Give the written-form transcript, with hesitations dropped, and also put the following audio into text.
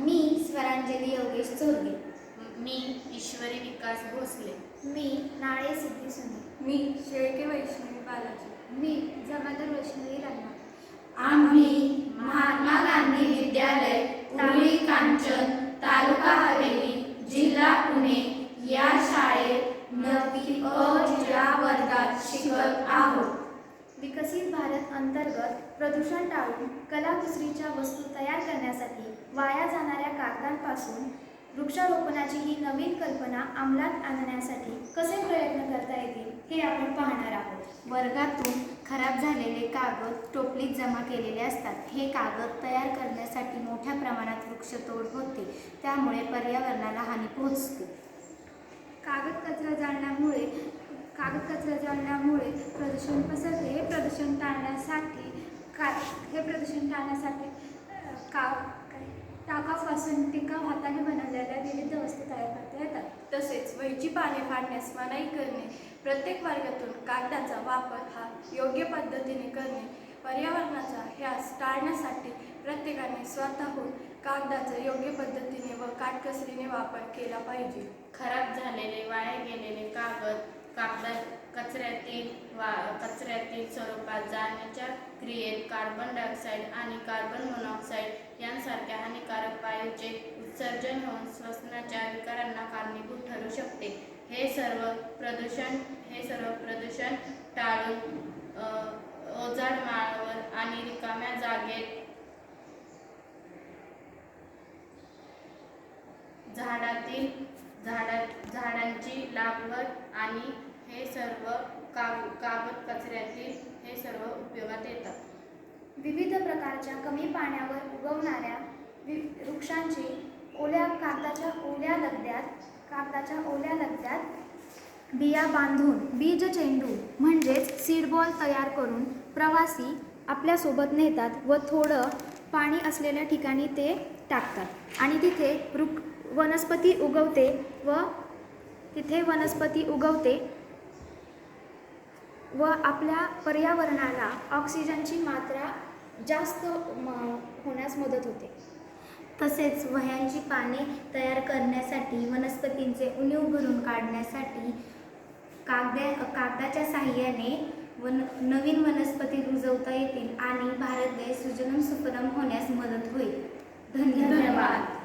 मी स्वरांजली योगेश चोरगे. मी ईश्वरी विकास भोसले. मी नाळे सिद्धी सुने. मी शेळके वैष्णवी बालाजी. मी जमादार वैष्णवी राणा. आम्ही महात्मा गांधी विद्यालय उरुळी कांचन तालुका हवेली जिल्हा पुणे या शाळेत 9वी अ या वर्गात शिकत आहोत. विकसित भारत अंतर्गत प्रदूषण टाळून कलाकुसरीच्या वस्तू तयार करण्यासाठी वाया जाणाऱ्या कागदांपासून वृक्षारोपणाची ही नवीन कल्पना अंमलात आणण्यासाठी कसे प्रयत्न करता येतील हे आपण पाहणार आहोत. वर्गातून खराब झालेले कागद टोपलीत जमा केलेले असतात. हे कागद तयार करण्यासाठी मोठ्या प्रमाणात वृक्षतोड होते, त्यामुळे पर्यावरणाला हानी पोहोचते. कागद कचरा जाळण्यामुळे प्रदूषण पसरते. हे प्रदूषण टाळण्यासाठी टाकापासून टिकाऊ हाताने बनवलेल्या विविध वस्तू तयार करता येतात. तसेच वहीची पाने फाडण्यास मनाई करणे, प्रत्येक वर्गातून कागदाचा वापर हा योग्य पद्धतीने करणे, पर्यावरणाचा ह्रास टाळण्यासाठी प्रत्येकाने स्वतःहून कागदाचा योग्य पद्धतीने व काटकसरीने वापर केला पाहिजे. खराब झालेले वाया गेलेले कचऱ्यातील स्वरूपात जाळण्याच्या क्रियेत कार्बन डायऑक्साईड आणि कार्बन मोनॉक्साईड यांसारख्या हानिकारक वायूचे उत्सर्जन होऊन श्वसनाच्या विकारांना कारणीभूत ठरू शकते. हे सर्व प्रदूषण टाळून ओझाड माळावर आणि रिकाम्या जागेत झाडांची लागवड आणि हे सर्व कागद कचऱ्यातील हे सर्व उपयोगात येतात. विविध प्रकारच्या कमी पाण्यावर उगवणाऱ्या वृक्षांची कागदाच्या ओल्या लगद्यात बिया बांधून बीज चेंडू म्हणजेच सीड बॉल तयार करून प्रवासी आपल्यासोबत नेतात व थोडं पाणी असलेल्या ठिकाणी ते टाकतात आणि तिथे वनस्पती उगवते व आपल्या पर्यावरणाला ऑक्सिजनची मात्रा जास्त होण्यास मदत होते. तसेच वह्यांची पाने तयार करण्यासाठी वनस्पतींचे उणीव भरून काढण्यासाठी कागदाच्या साहाय्याने नवीन वनस्पती रुजवता येतील आणि भारत देश सुजलाम सुफलाम होण्यास मदत होईल. धन्यवाद.